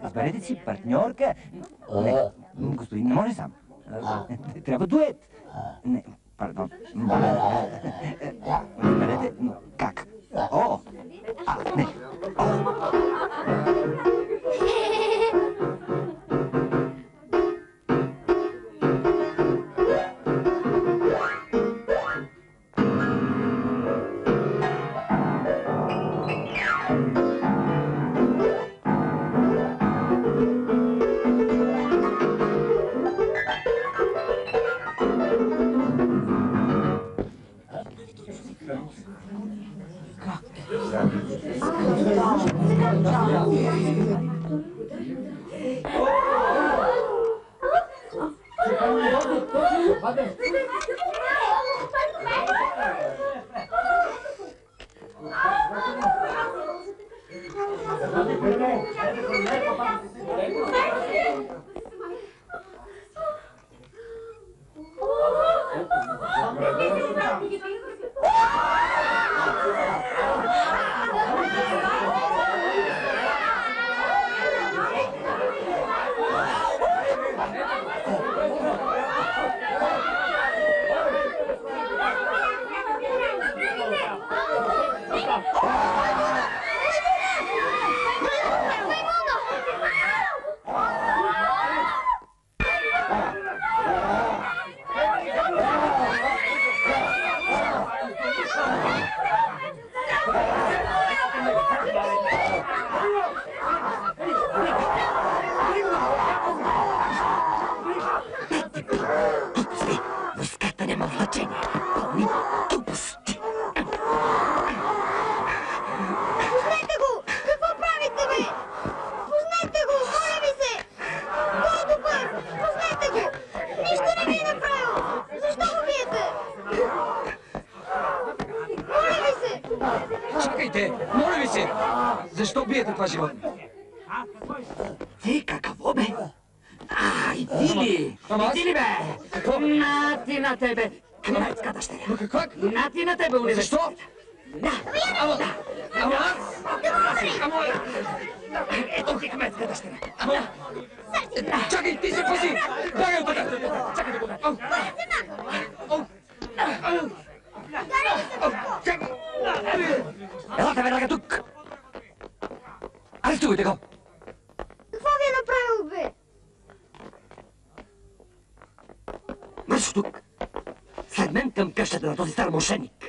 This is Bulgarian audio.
Изберете си партньорка. Не, господин, не може сам. Трябва дует. Не, пардон. Изберете, но как? О! Не. Чакайте! Моля ви се! Защо биете това животно? Ти какво бе? Иди ли? Иди ли бе? На ти на тебе! Кметска дъщеря! Как? На ти на тебе университет! Защо? Да! Ама аз? Ама... Ето ти кметска дъщеря! Чакай, ти се пази! Бягай от тук! Чакай да го... Елате веднага тук! Арестувайте го! Какво ви е направил, бе? Бързо тук! След мен към къщата на този стар мошенник!